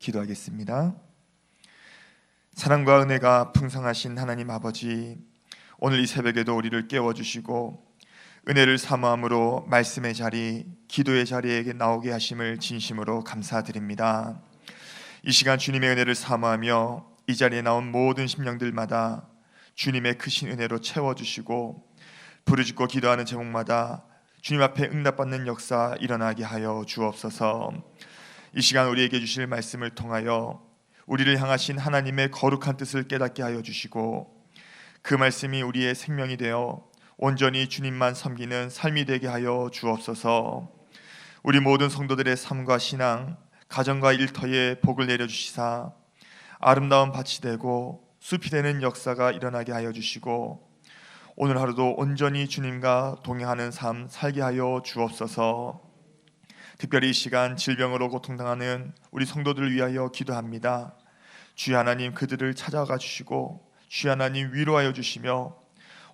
기도하겠습니다. 사랑과 은혜가 풍성하신 하나님 아버지, 오늘 이 새벽에도 우리를 깨워주시고 은혜를 사모함으로 말씀의 자리, 기도의 자리에 나오게 하심을 진심으로 감사드립니다. 이 시간 주님의 은혜를 사모하며 이 자리에 나온 모든 심령들마다 주님의 크신 은혜로 채워주시고 부르짖고 기도하는 제목마다 주님 앞에 응답받는 역사 일어나게 하여 주옵소서. 이 시간 우리에게 주실 말씀을 통하여 우리를 향하신 하나님의 거룩한 뜻을 깨닫게 하여 주시고 그 말씀이 우리의 생명이 되어 온전히 주님만 섬기는 삶이 되게 하여 주옵소서. 우리 모든 성도들의 삶과 신앙, 가정과 일터에 복을 내려주시사 아름다운 밭이 되고 숲이 되는 역사가 일어나게 하여 주시고 오늘 하루도 온전히 주님과 동행하는 삶 살게 하여 주옵소서. 특별히 이 시간 질병으로 고통당하는 우리 성도들을 위하여 기도합니다. 주의 하나님 그들을 찾아가 주시고 주의 하나님 위로하여 주시며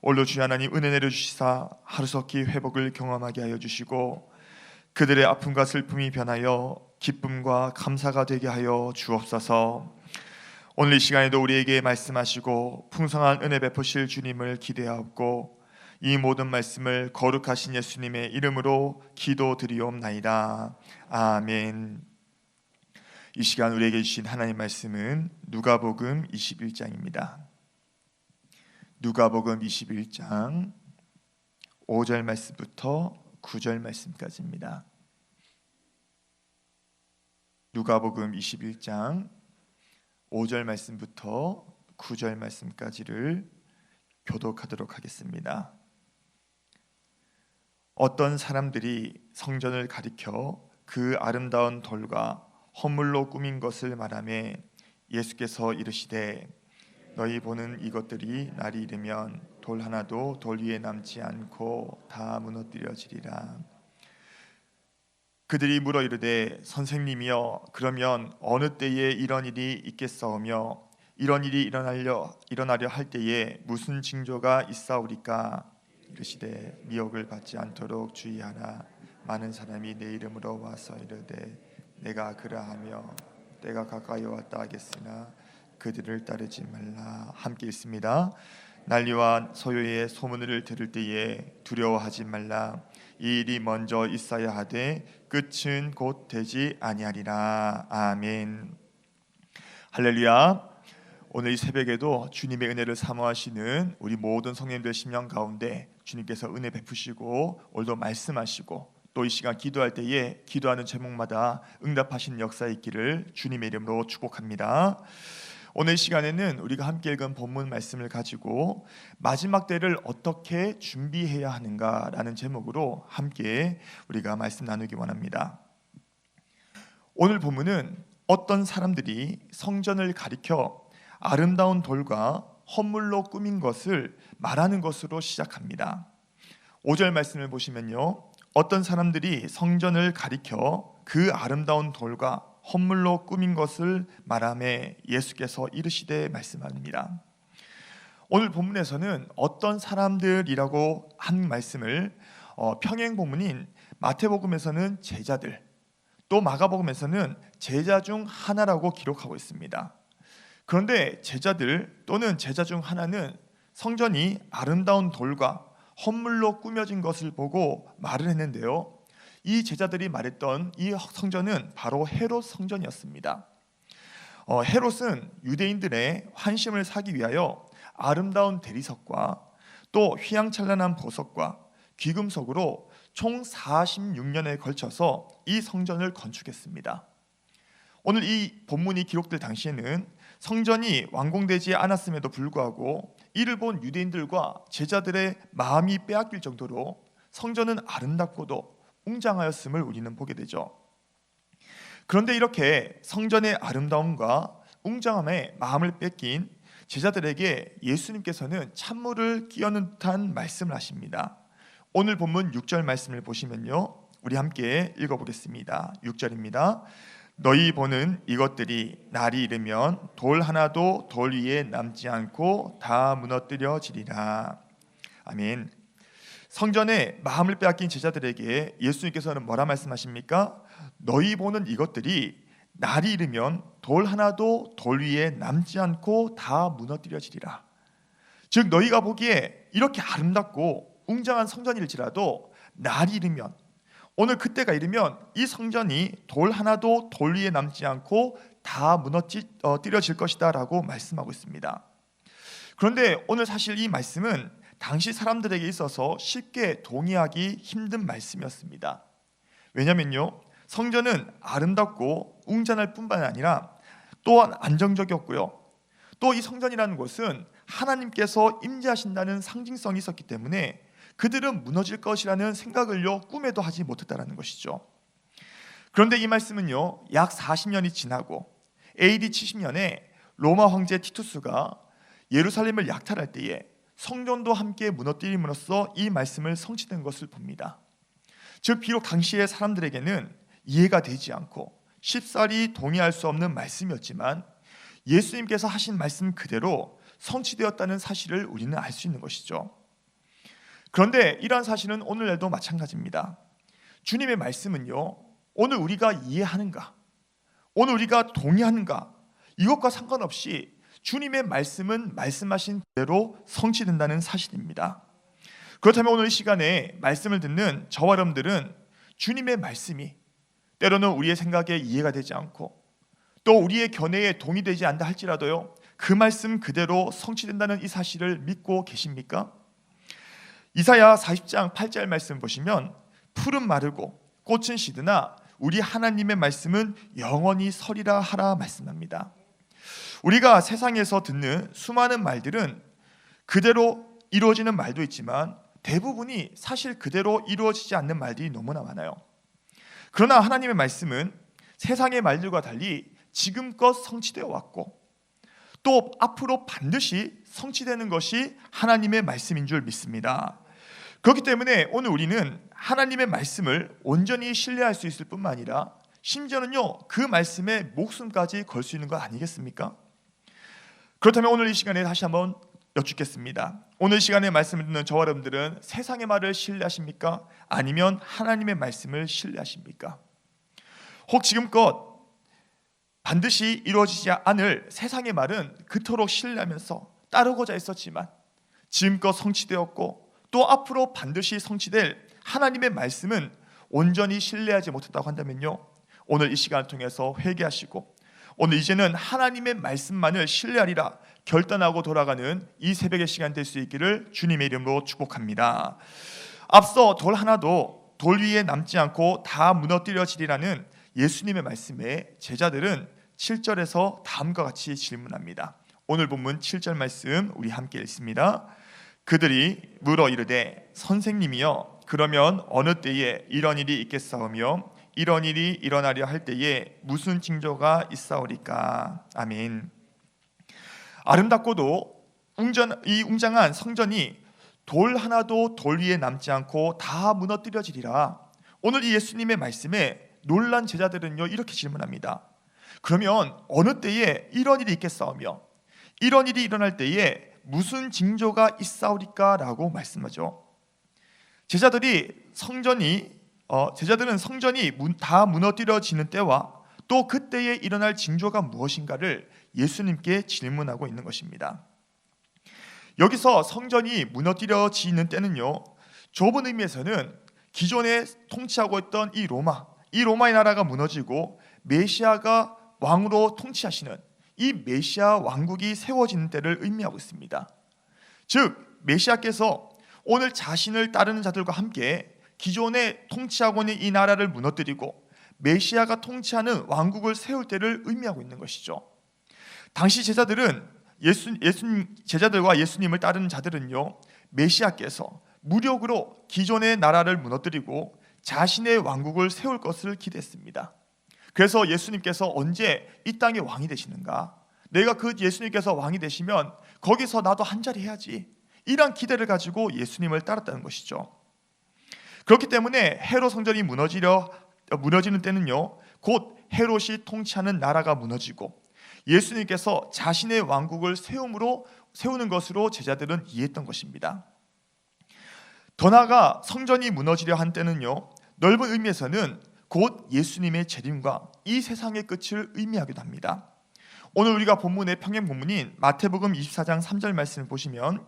오늘도 주의 하나님 은혜 내려주시사 하루속히 회복을 경험하게 하여 주시고 그들의 아픔과 슬픔이 변하여 기쁨과 감사가 되게 하여 주옵소서. 오늘 이 시간에도 우리에게 말씀하시고 풍성한 은혜 베푸실 주님을 기대하옵고 이 모든 말씀을 거룩하신 예수님의 이름으로 기도드리옵나이다. 아멘. 이 시간 우리에게 주신 하나님 말씀은 누가복음 21장입니다. 누가복음 21장 5절 말씀부터 9절 말씀까지입니다. 누가복음 21장 5절 말씀부터 9절 말씀까지를 교독하도록 하겠습니다. 어떤 사람들이 성전을 가리켜 그 아름다운 돌과 헌물로 꾸민 것을 말하며 예수께서 이르시되 너희 보는 이것들이 날이 이르면 돌 하나도 돌 위에 남지 않고 다 무너뜨려지리라. 그들이 물어 이르되 선생님이여 그러면 어느 때에 이런 일이 있겠사오며 이런 일이 일어나려 할 때에 무슨 징조가 있사오리까? 이르시되 미혹을 받지 않도록 주의하라. 많은 사람이 내 이름으로 와서 이르되 내가 그러하며 때가 가까이 왔다 하겠으나 그들을 따르지 말라. 함께 읽습니다. 난리와 소요의 소문을 들을 때에 두려워하지 말라. 이 일이 먼저 있어야 하되 끝은 곧 되지 아니하리라. 아멘. 할렐루야. 오늘 이 새벽에도 주님의 은혜를 사모하시는 우리 모든 성령님들 심령 가운데 주님께서 은혜 베푸시고 오늘도 말씀하시고 또 이 시간 기도할 때에 기도하는 제목마다 응답하시는 역사 있기를 주님의 이름으로 축복합니다. 오늘 시간에는 우리가 함께 읽은 본문 말씀을 가지고 마지막 때를 어떻게 준비해야 하는가라는 제목으로 함께 우리가 말씀 나누기 원합니다. 오늘 본문은 어떤 사람들이 성전을 가리켜 아름다운 돌과 헌물로 꾸민 것을 말하는 것으로 시작합니다. 5절 말씀을 보시면요, 어떤 사람들이 성전을 가리켜 그 아름다운 돌과 헌물로 꾸민 것을 말하며 예수께서 이르시되 말씀합니다. 오늘 본문에서는 어떤 사람들이라고 한 말씀을 평행 본문인 마태복음에서는 제자들, 또 마가복음에서는 제자 중 하나라고 기록하고 있습니다. 그런데 제자들 또는 제자 중 하나는 성전이 아름다운 돌과 헌물로 꾸며진 것을 보고 말을 했는데요, 이 제자들이 말했던 이 성전은 바로 헤롯 성전이었습니다. 헤롯은 유대인들의 환심을 사기 위하여 아름다운 대리석과 또 휘황찬란한 보석과 귀금속으로 총 46년에 걸쳐서 이 성전을 건축했습니다. 오늘 이 본문이 기록될 당시에는 성전이 완공되지 않았음에도 불구하고 이를 본 유대인들과 제자들의 마음이 빼앗길 정도로 성전은 아름답고도 웅장하였음을 우리는 보게 되죠. 그런데 이렇게 성전의 아름다움과 웅장함에 마음을 뺏긴 제자들에게 예수님께서는 찬물을 끼얹는 듯한 말씀을 하십니다. 오늘 본문 6절 말씀을 보시면요, 우리 함께 읽어보겠습니다. 6절입니다. 너희 보는 이것들이 날이 이르면 돌 하나도 돌 위에 남지 않고 다 무너뜨려지리라. 아멘. 성전에 마음을 빼앗긴 제자들에게 예수님께서는 뭐라 말씀하십니까? 너희 보는 이것들이 날이 이르면 돌 하나도 돌 위에 남지 않고 다 무너뜨려지리라. 즉 너희가 보기에 이렇게 아름답고 웅장한 성전일지라도 날이 이르면, 오늘 그때가 이르면 이 성전이 돌 하나도 돌 위에 남지 않고 다 무너뜨려질 것이다 라고 말씀하고 있습니다. 그런데 오늘 사실 이 말씀은 당시 사람들에게 있어서 쉽게 동의하기 힘든 말씀이었습니다. 왜냐면요, 성전은 아름답고 웅장할 뿐만 아니라 또한 안정적이었고요, 또 이 성전이라는 곳은 하나님께서 임재하신다는 상징성이 있었기 때문에 그들은 무너질 것이라는 생각을요 꿈에도 하지 못했다는 것이죠. 그런데 이 말씀은요 약 40년이 지나고 AD 70년에 로마 황제 티투스가 예루살렘을 약탈할 때에 성전도 함께 무너뜨림으로써 이 말씀을 성취된 것을 봅니다. 즉 비록 당시의 사람들에게는 이해가 되지 않고 쉽사리 동의할 수 없는 말씀이었지만 예수님께서 하신 말씀 그대로 성취되었다는 사실을 우리는 알 수 있는 것이죠. 그런데 이러한 사실은 오늘날도 마찬가지입니다. 주님의 말씀은요 오늘 우리가 이해하는가, 오늘 우리가 동의하는가, 이것과 상관없이 주님의 말씀은 말씀하신 대로 성취된다는 사실입니다. 그렇다면 오늘 이 시간에 말씀을 듣는 저와 여러분들은 주님의 말씀이 때로는 우리의 생각에 이해가 되지 않고 또 우리의 견해에 동의되지 않다 할지라도요 그 말씀 그대로 성취된다는 이 사실을 믿고 계십니까? 이사야 40장 8절 말씀 보시면 풀은 마르고 꽃은 시드나 우리 하나님의 말씀은 영원히 서리라 하라 말씀합니다. 우리가 세상에서 듣는 수많은 말들은 그대로 이루어지는 말도 있지만 대부분이 사실 그대로 이루어지지 않는 말들이 너무나 많아요. 그러나 하나님의 말씀은 세상의 말들과 달리 지금껏 성취되어 왔고 또 앞으로 반드시 성취되는 것이 하나님의 말씀인 줄 믿습니다. 그렇기 때문에 오늘 우리는 하나님의 말씀을 온전히 신뢰할 수 있을 뿐만 아니라 심지어는요 그 말씀에 목숨까지 걸 수 있는 것 아니겠습니까? 그렇다면 오늘 이 시간에 다시 한번 여쭙겠습니다. 오늘 시간에 말씀을 듣는 저와 여러분들은 세상의 말을 신뢰하십니까? 아니면 하나님의 말씀을 신뢰하십니까? 혹 지금껏 반드시 이루어지지 않을 세상의 말은 그토록 신뢰하면서 따르고자 했었지만 지금껏 성취되었고 또 앞으로 반드시 성취될 하나님의 말씀은 온전히 신뢰하지 못했다고 한다면요 오늘 이 시간을 통해서 회개하시고 오늘 이제는 하나님의 말씀만을 신뢰하리라 결단하고 돌아가는 이 새벽의 시간 될 수 있기를 주님의 이름으로 축복합니다. 앞서 돌 하나도 돌 위에 남지 않고 다 무너뜨려지리라는 예수님의 말씀에 제자들은 7절에서 다음과 같이 질문합니다. 오늘 본문 7절 말씀 우리 함께 읽습니다. 그들이 물어 이르되 선생님이여 그러면 어느 때에 이런 일이 있겠사오며 이런 일이 일어나려 할 때에 무슨 징조가 있사오리까? 아멘. 아름답고도 이 웅장한 성전이 돌 하나도 돌 위에 남지 않고 다 무너뜨려지리라. 오늘 이 예수님의 말씀에 놀란 제자들은요 이렇게 질문합니다. 그러면 어느 때에 이런 일이 있겠사오며 이런 일이 일어날 때에 무슨 징조가 있사오리까? 라고 말씀하죠. 제자들은 성전이 다 무너뜨려지는 때와 또 그때에 일어날 징조가 무엇인가를 예수님께 질문하고 있는 것입니다. 여기서 성전이 무너뜨려지는 때는요 좁은 의미에서는 기존에 통치하고 있던 이 로마의 나라가 무너지고 메시아가 왕으로 통치하시는 이 메시아 왕국이 세워지는 때를 의미하고 있습니다. 즉 메시아께서 오늘 자신을 따르는 자들과 함께 기존에 통치하고 있는 이 나라를 무너뜨리고 메시아가 통치하는 왕국을 세울 때를 의미하고 있는 것이죠. 당시 제자들과 예수님을 따르는 자들은요 메시아께서 무력으로 기존의 나라를 무너뜨리고 자신의 왕국을 세울 것을 기대했습니다. 그래서 예수님께서 언제 이 땅의 왕이 되시는가? 내가 그 예수님께서 왕이 되시면 거기서 나도 한자리 해야지. 이런 기대를 가지고 예수님을 따랐다는 것이죠. 그렇기 때문에 헤롯 성전이 무너지는 때는요 곧 헤롯이 통치하는 나라가 무너지고 예수님께서 자신의 왕국을 세우는 것으로 제자들은 이해했던 것입니다. 더 나아가 성전이 무너지려 한 때는요 넓은 의미에서는 곧 예수님의 재림과 이 세상의 끝을 의미하기도 합니다. 오늘 우리가 본문의 평행 본문인 마태복음 24장 3절 말씀을 보시면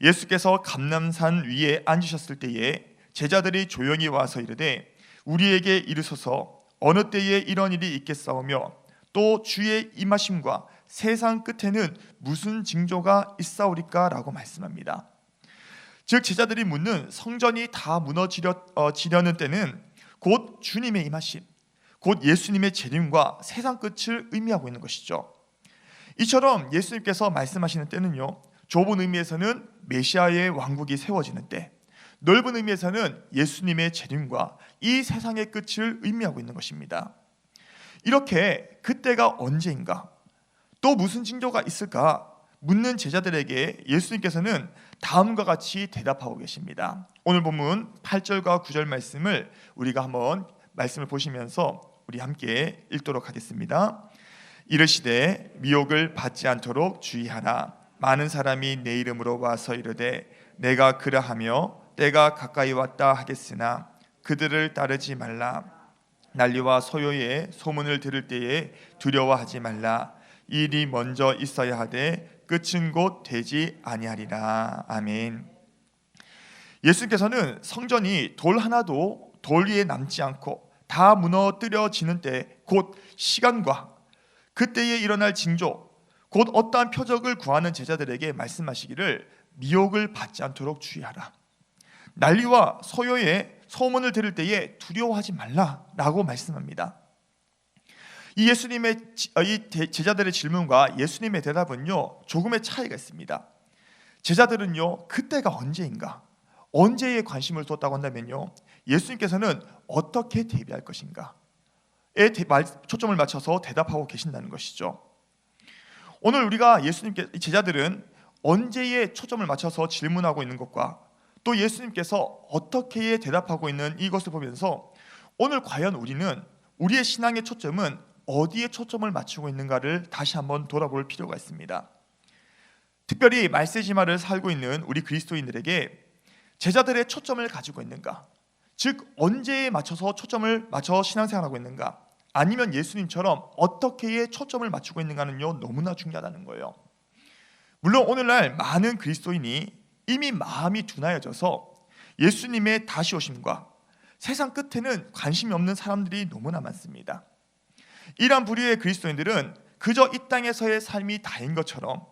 예수께서 감람산 위에 앉으셨을 때에 제자들이 조용히 와서 이르되 우리에게 이르소서 어느 때에 이런 일이 있겠사오며 또 주의 임하심과 세상 끝에는 무슨 징조가 있사오리까 라고 말씀합니다. 즉 제자들이 묻는 성전이 다 무너지려는 때는 곧 주님의 임하심, 곧 예수님의 재림과 세상 끝을 의미하고 있는 것이죠. 이처럼 예수님께서 말씀하시는 때는요, 좁은 의미에서는 메시아의 왕국이 세워지는 때, 넓은 의미에서는 예수님의 재림과 이 세상의 끝을 의미하고 있는 것입니다. 이렇게 그때가 언제인가, 또 무슨 징조가 있을까 묻는 제자들에게 예수님께서는 다음과 같이 대답하고 계십니다. 오늘 본문 8절과 9절 말씀을 우리가 한번 말씀을 보시면서 우리 함께 읽도록 하겠습니다. 이르시되 미혹을 받지 않도록 주의하라. 많은 사람이 내 이름으로 와서 이르되 내가 그러하며 때가 가까이 왔다 하겠으나 그들을 따르지 말라. 난리와 소요의 소문을 들을 때에 두려워하지 말라. 이 일이 먼저 있어야 하되 끝은 곧 되지 아니하리라. 아멘. 예수님께서는 성전이 돌 하나도 돌 위에 남지 않고 다 무너뜨려지는 때 곧 시간과 그때에 일어날 징조, 곧 어떠한 표적을 구하는 제자들에게 말씀하시기를 미혹을 받지 않도록 주의하라. 난리와 소요의 소문을 들을 때에 두려워하지 말라라고 말씀합니다. 이 제자들의 질문과 예수님의 대답은요, 조금의 차이가 있습니다. 제자들은요, 그때가 언제인가, 언제에 관심을 뒀다고 한다면요, 예수님께서는 어떻게 대비할 것인가에 초점을 맞춰서 대답하고 계신다는 것이죠. 오늘 우리가 제자들은 언제에 초점을 맞춰서 질문하고 있는 것과 또 예수님께서 어떻게 대답하고 있는 이것을 보면서 오늘 과연 우리는 우리의 신앙의 초점은 어디에 초점을 맞추고 있는가를 다시 한번 돌아볼 필요가 있습니다. 특별히 말세지마를 살고 있는 우리 그리스도인들에게 제자들의 초점을 가지고 있는가, 즉 언제에 맞춰서 초점을 맞춰 신앙생활하고 있는가, 아니면 예수님처럼 어떻게에 초점을 맞추고 있는가는요, 너무나 중요하다는 거예요. 물론 오늘날 많은 그리스도인이 이미 마음이 둔하여져서 예수님의 다시 오심과 세상 끝에는 관심이 없는 사람들이 너무나 많습니다. 이러한 부류의 그리스도인들은 그저 이 땅에서의 삶이 다인 것처럼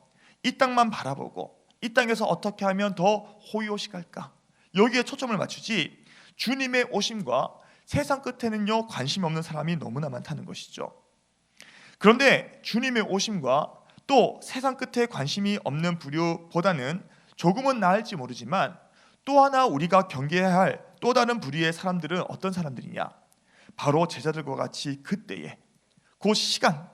이 땅만 바라보고 이 땅에서 어떻게 하면 더 호의호식할까, 여기에 초점을 맞추지 주님의 오심과 세상 끝에는요 관심이 없는 사람이 너무나 많다는 것이죠. 그런데 주님의 오심과 또 세상 끝에 관심이 없는 부류보다는 조금은 나을지 모르지만 또 하나 우리가 경계해야 할 또 다른 부류의 사람들은 어떤 사람들이냐, 바로 제자들과 같이 그때에, 그 시간,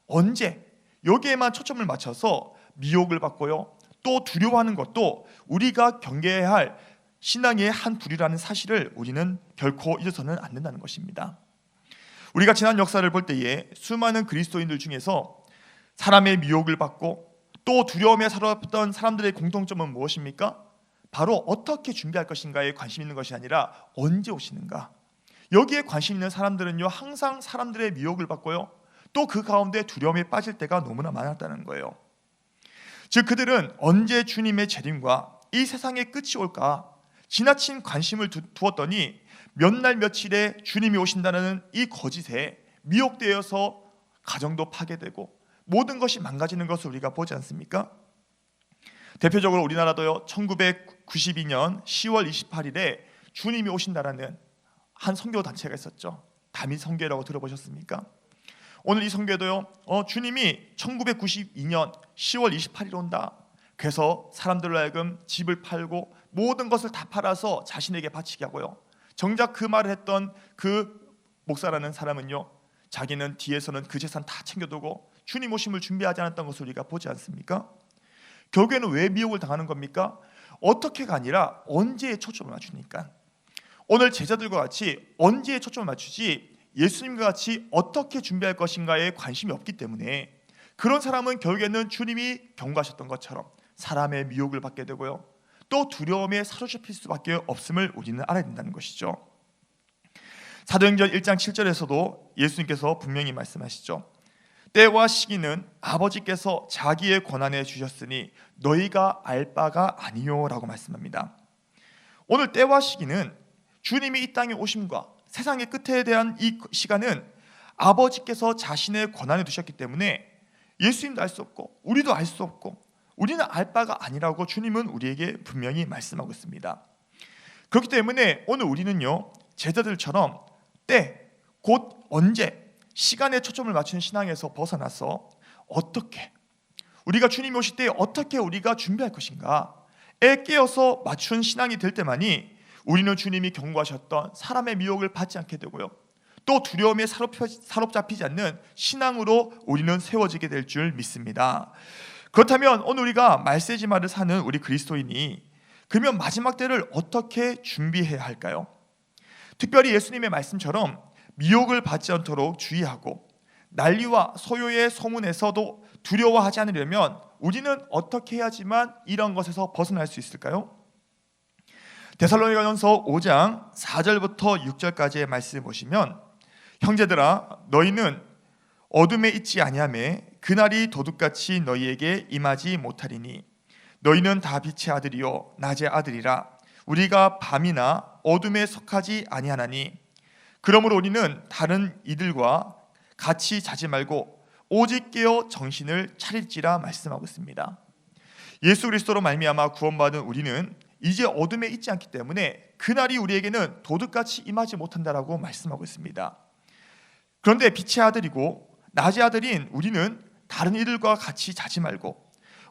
언제, 여기에만 초점을 맞춰서 미혹을 받고요, 또 두려워하는 것도 우리가 경계해야 할 신앙의 한 부류라는 사실을 우리는 결코 잊어서는 안 된다는 것입니다. 우리가 지난 역사를 볼 때에 수많은 그리스도인들 중에서 사람의 미혹을 받고 또 두려움에 사로잡혔던 사람들의 공통점은 무엇입니까? 바로 어떻게 준비할 것인가에 관심 있는 것이 아니라 언제 오시는가, 여기에 관심 있는 사람들은요 항상 사람들의 미혹을 받고요, 또 그 가운데 두려움에 빠질 때가 너무나 많았다는 거예요. 즉 그들은 언제 주님의 재림과 이 세상의 끝이 올까 지나친 관심을 두었더니 몇 날 며칠에 주님이 오신다는 이 거짓에 미혹되어서 가정도 파괴되고 모든 것이 망가지는 것을 우리가 보지 않습니까? 대표적으로 우리나라도요 1992년 10월 28일에 주님이 오신다라는 한 선교 단체가 있었죠. 다민 선교라고 들어보셨습니까? 오늘 이 선교도요 주님이 1992년 10월 28일 온다, 그래서 사람들로 하여금 집을 팔고 모든 것을 다 팔아서 자신에게 바치게 하고요, 정작 그 말을 했던 그 목사라는 사람은요 자기는 뒤에서는 그 재산 다 챙겨두고 주님 오심을 준비하지 않았던 것을 우리가 보지 않습니까? 결국에는 왜 미혹을 당하는 겁니까? 어떻게가 아니라 언제에 초점을 맞추니까. 오늘 제자들과 같이 언제에 초점을 맞추지 예수님과 같이 어떻게 준비할 것인가에 관심이 없기 때문에 그런 사람은 결국에는 주님이 경고하셨던 것처럼 사람의 미혹을 받게 되고요, 또 두려움에 사로잡힐 수밖에 없음을 우리는 알아야 된다는 것이죠. 사도행전 1장 7절에서도 예수님께서 분명히 말씀하시죠. 때와 시기는 아버지께서 자기의 권한에 주셨으니 너희가 알 바가 아니요 라고 말씀합니다. 오늘 때와 시기는 주님이 이 땅에 오심과 세상의 끝에 대한 이 시간은 아버지께서 자신의 권한에 두셨기 때문에 예수님도 알 수 없고 우리도 알 수 없고 우리는 알 바가 아니라고 주님은 우리에게 분명히 말씀하고 있습니다. 그렇기 때문에 오늘 우리는요, 제자들처럼 때, 곧 언제, 시간에 초점을 맞추는 신앙에서 벗어나서 어떻게 우리가 주님이 오실 때 어떻게 우리가 준비할 것인가에 깨어서 맞춘 신앙이 될 때만이 우리는 주님이 경고하셨던 사람의 미혹을 받지 않게 되고요, 또 두려움에 사로잡히지 않는 신앙으로 우리는 세워지게 될 줄 믿습니다. 그렇다면 오늘 우리가 말세지마를 사는 우리 그리스도인이 그러면 마지막 때를 어떻게 준비해야 할까요? 특별히 예수님의 말씀처럼 미혹을 받지 않도록 주의하고 난리와 소요의 소문에서도 두려워하지 않으려면 우리는 어떻게 해야지만 이런 것에서 벗어날 수 있을까요? 데살로니가전서 5장 4절부터 6절까지의 말씀을 보시면, 형제들아 너희는 어둠에 있지 아니하매 그날이 도둑같이 너희에게 임하지 못하리니 너희는 다 빛의 아들이요 낮의 아들이라. 우리가 밤이나 어둠에 속하지 아니하나니 그러므로 우리는 다른 이들과 같이 자지 말고 오직 깨어 정신을 차릴지라 말씀하고 있습니다. 예수 그리스도로 말미암아 구원받은 우리는 이제 어둠에 있지 않기 때문에 그날이 우리에게는 도둑같이 임하지 못한다라고 말씀하고 있습니다. 그런데 빛의 아들이고 낮의 아들인 우리는 다른 이들과 같이 자지 말고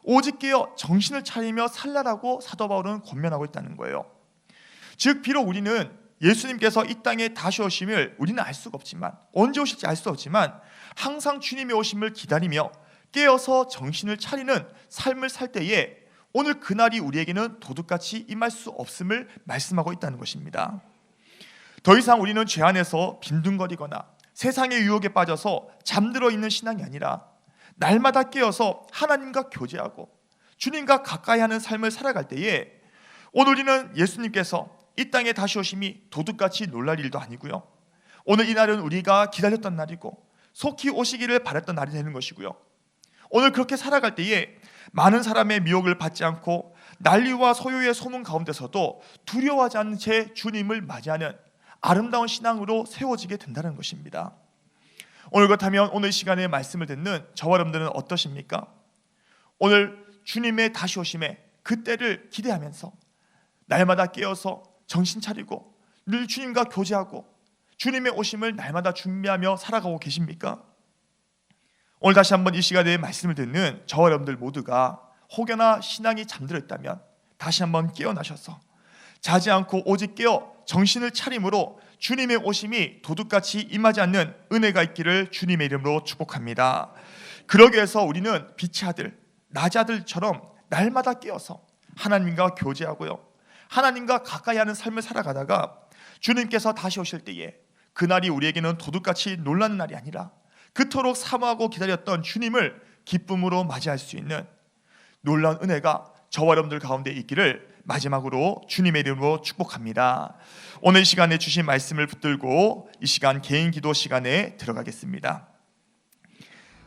오직 깨어 정신을 차리며 살라라고 사도 바울은 권면하고 있다는 거예요. 즉 비록 우리는 예수님께서 이 땅에 다시 오심을 우리는 알 수가 없지만, 언제 오실지 알 수 없지만 항상 주님의 오심을 기다리며 깨어서 정신을 차리는 삶을 살 때에 오늘 그날이 우리에게는 도둑같이 임할 수 없음을 말씀하고 있다는 것입니다. 더 이상 우리는 죄 안에서 빈둥거리거나 세상의 유혹에 빠져서 잠들어 있는 신앙이 아니라 날마다 깨어서 하나님과 교제하고 주님과 가까이 하는 삶을 살아갈 때에 오늘 우리는 예수님께서 이 땅에 다시 오심이 도둑같이 놀랄 일도 아니고요, 오늘 이 날은 우리가 기다렸던 날이고 속히 오시기를 바랐던 날이 되는 것이고요, 오늘 그렇게 살아갈 때에 많은 사람의 미혹을 받지 않고 난리와 소요의 소문 가운데서도 두려워하지 않는 채 주님을 맞이하는 아름다운 신앙으로 세워지게 된다는 것입니다. 오늘 그렇다면 오늘 시간에 말씀을 듣는 저와 여러분들은 어떠십니까? 오늘 주님의 다시 오심에 그때를 기대하면서 날마다 깨어서 정신 차리고 늘 주님과 교제하고 주님의 오심을 날마다 준비하며 살아가고 계십니까? 오늘 다시 한번 이 시간에 말씀을 듣는 저와 여러분들 모두가 혹여나 신앙이 잠들어 있다면 다시 한번 깨어나셔서 자지 않고 오직 깨어 정신을 차림으로 주님의 오심이 도둑같이 임하지 않는 은혜가 있기를 주님의 이름으로 축복합니다. 그러기 위해서 우리는 빛의 아들, 낮의 아들처럼 날마다 깨어서 하나님과 교제하고요, 하나님과 가까이 하는 삶을 살아가다가 주님께서 다시 오실 때에 그날이 우리에게는 도둑같이 놀라는 날이 아니라 그토록 사모하고 기다렸던 주님을 기쁨으로 맞이할 수 있는 놀라운 은혜가 저와 여러분들 가운데 있기를 마지막으로 주님의 이름으로 축복합니다. 오늘 시간에 주신 말씀을 붙들고 이 시간 개인 기도 시간에 들어가겠습니다.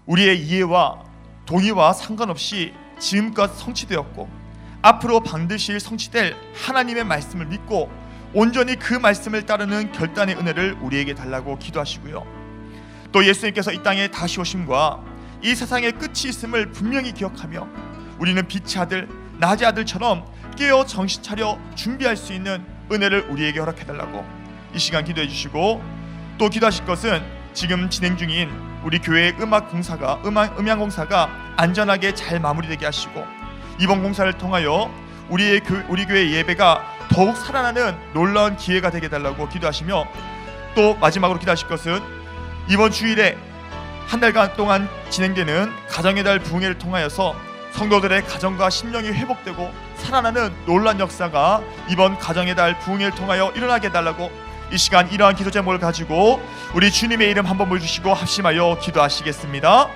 우리의 이해와 동의와 상관없이 지금껏 성취되었고 앞으로 반드시 성취될 하나님의 말씀을 믿고 온전히 그 말씀을 따르는 결단의 은혜를 우리에게 달라고 기도하시고요, 또 예수님께서 이 땅에 다시 오심과 이 세상의 끝이 있음을 분명히 기억하며 우리는 빛의 아들, 낮의 아들처럼 깨어 정신 차려 준비할 수 있는 은혜를 우리에게 허락해달라고 이 시간 기도해 주시고, 또 기도하실 것은 지금 진행 중인 우리 교회의 음향 공사가 안전하게 잘 마무리되게 하시고 이번 공사를 통하여 우리 교회 예배가 더욱 살아나는 놀라운 기회가 되게 해달라고 기도하시며, 또 마지막으로 기도하실 것은 이번 주일에 한 달간 동안 진행되는 가정의 달 부흥회를 통하여서 성도들의 가정과 심령이 회복되고 살아나는 놀라운 역사가 이번 가정의 달 부흥회를 통하여 일어나게 해달라고 이 시간 이러한 기도 제목을 가지고 우리 주님의 이름 한번 불러주시고 합심하여 기도하시겠습니다.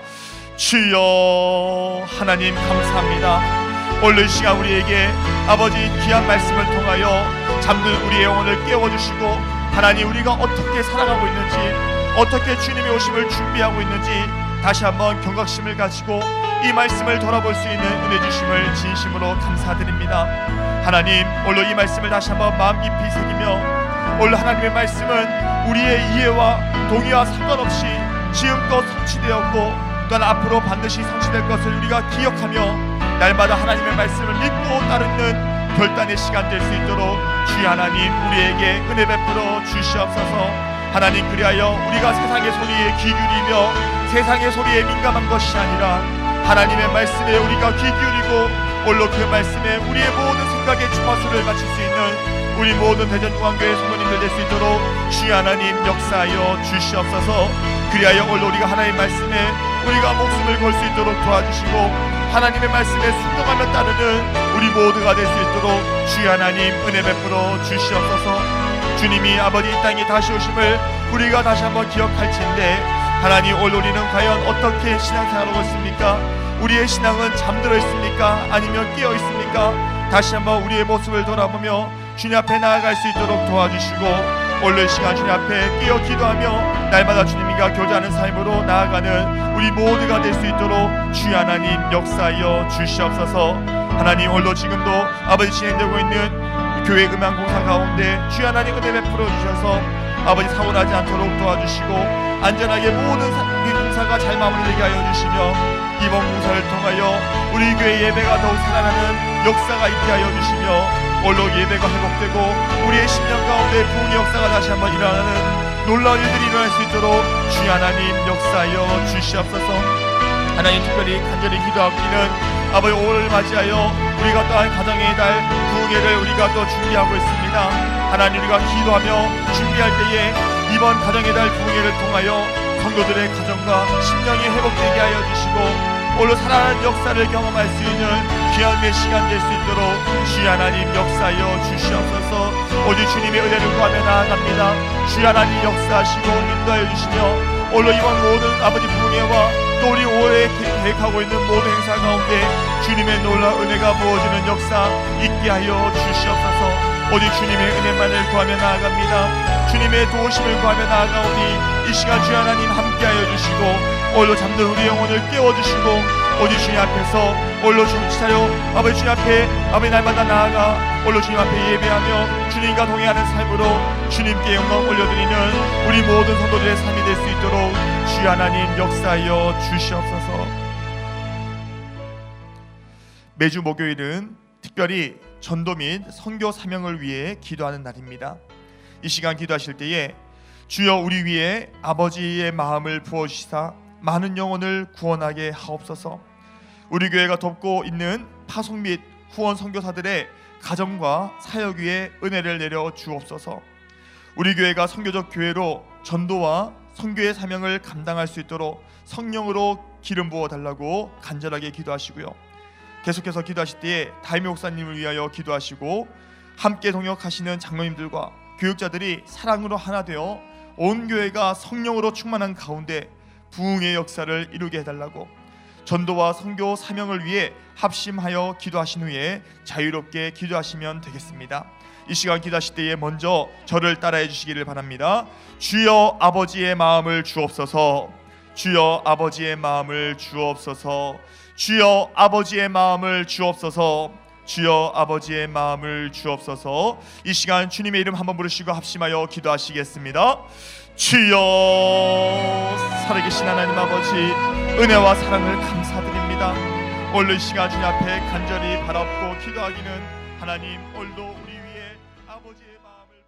주여 하나님 감사합니다. 오늘 이 시간 우리에게 아버지 귀한 말씀을 통하여 잠든 우리의 영혼을 깨워주시고 하나님, 우리가 어떻게 살아가고 있는지, 어떻게 주님의 오심을 준비하고 있는지 다시 한번 경각심을 가지고 이 말씀을 돌아볼 수 있는 은혜 주심을 진심으로 감사드립니다. 하나님, 오늘 이 말씀을 다시 한번 마음 깊이 새기며, 오늘 하나님의 말씀은 우리의 이해와 동의와 상관없이 지금껏 성취되었고 또한 앞으로 반드시 성취될 것을 우리가 기억하며 날마다 하나님의 말씀을 믿고 따르는 결단의 시간 될 수 있도록 주의 하나님, 우리에게 은혜 베풀어 주시옵소서. 하나님, 그리하여 우리가 세상의 소리에 귀 기울이며 세상의 소리에 민감한 것이 아니라 하나님의 말씀에 우리가 귀 기울이고 오늘 그 말씀에 우리의 모든 생각의 주파수를 맞출 수 있는 우리 모든 대전중앙교회 성도님들 될 수 있도록 주의 하나님 역사하여 주시옵소서. 그리하여 오늘 우리가 하나님의 말씀에 우리가 목숨을 걸 수 있도록 도와주시고 하나님의 말씀에 순종하며 따르는 우리 모두가 될 수 있도록 주의 하나님 은혜 베풀어 주시옵소서. 주님이 아버지 이 땅에 다시 오심을 우리가 다시 한번 기억할진데, 하나님, 오늘 우리는 과연 어떻게 신앙생활하고 있습니까? 우리의 신앙은 잠들어 있습니까? 아니면 깨어 있습니까? 다시 한번 우리의 모습을 돌아보며 주님 앞에 나아갈 수 있도록 도와주시고, 오늘 시간 주님 앞에 깨어 기도하며 날마다 주님과 교제하는 삶으로 나아가는 우리 모두가 될 수 있도록 주의 하나님 역사하여 주시옵소서. 하나님, 오늘도 지금도 아버지 진행되고 있는 교회 음향 공사 가운데 주의 하나님 은혜 베풀어 주셔서 아버지 사고 나지 않도록 도와주시고 안전하게 모든 이 공사가 잘 마무리되게 하여 주시며 이번 공사를 통하여 우리 교회 예배가 더욱 살아나는 역사가 있게 하여 주시며 오늘 예배가 회복되고 우리의 심령 가운데 부흥의 역사가 다시 한번 일어나는 놀라운 일들이 일어날 수 있도록 주의 하나님 역사하여 주시옵소서. 하나님, 특별히 간절히 기도하기는 아버지, 5월을 맞이하여 우리가 또한 가정의 달 부흥회를 우리가 또 준비하고 있습니다. 하나님, 우리가 기도하며 준비할 때에 이번 가정의 달 부흥회를 통하여 성도들의 가정과 심령이 회복되게 하여 주시고 오늘 살아나는 역사를 경험할 수 있는 귀한 내 시간 될 수 있도록 주의 하나님 역사하여 주시옵소서. 오직 주님의 은혜를 구하며 나아갑니다. 주의 하나님 역사하시고 인도하여 주시며 오늘 이번 모든 아버지 부흥회와 또 우리 5월에 계획하고 있는 모든 행사 가운데 주님의 놀라운 은혜가 부어지는 역사 있게 하여 주시옵소서. 오직 주님의 은혜만을 구하며 나아갑니다. 주님의 도우심을 구하며 나아가오니 이 시간 주의 하나님 함께하여 주시고 오늘도 잠든 우리 영혼을 깨워주시고 오직 주님 앞에서 오늘도 주차려 아버지 주님 앞에 아버지 날마다 나아가 오늘도 주님 앞에 예배하며 주님과 동행하는 삶으로 주님께 영광 올려드리는 우리 모든 성도들의 삶이 될 수 있도록 주의 하나님 역사하여 주시옵소서. 매주 목요일은 특별히 전도 및 선교 사명을 위해 기도하는 날입니다. 이 시간 기도하실 때에 주여 우리 위에 아버지의 마음을 부어주시사 많은 영혼을 구원하게 하옵소서. 우리 교회가 돕고 있는 파송 및 후원 선교사들의 가정과 사역 위에 은혜를 내려 주옵소서. 우리 교회가 선교적 교회로 전도와 선교의 사명을 감당할 수 있도록 성령으로 기름 부어 달라고 간절하게 기도하시고요. 계속해서 기도하실 때에 다임의 목사님을 위하여 기도하시고 함께 동역하시는 장로님들과 교육자들이 사랑으로 하나 되어 온 교회가 성령으로 충만한 가운데 부흥의 역사를 이루게 해달라고 전도와 선교 사명을 위해 합심하여 기도하신 후에 자유롭게 기도하시면 되겠습니다. 이 시간 기도하실 때에 먼저 저를 따라해 주시기를 바랍니다. 주여 아버지의 마음을 주옵소서. 주여 아버지의 마음을 주옵소서. 주여 아버지의 마음을 주옵소서. 주여 아버지의 마음을 주옵소서. 이 시간 주님의 이름 한번 부르시고 합심하여 기도하시겠습니다. 주여, 살아계신 하나님 아버지, 은혜와 사랑을 감사드립니다. 오늘 이 시간 주님 앞에 간절히 바라보고 기도하기는 하나님, 오늘도 우리 위에 아버지의 마음을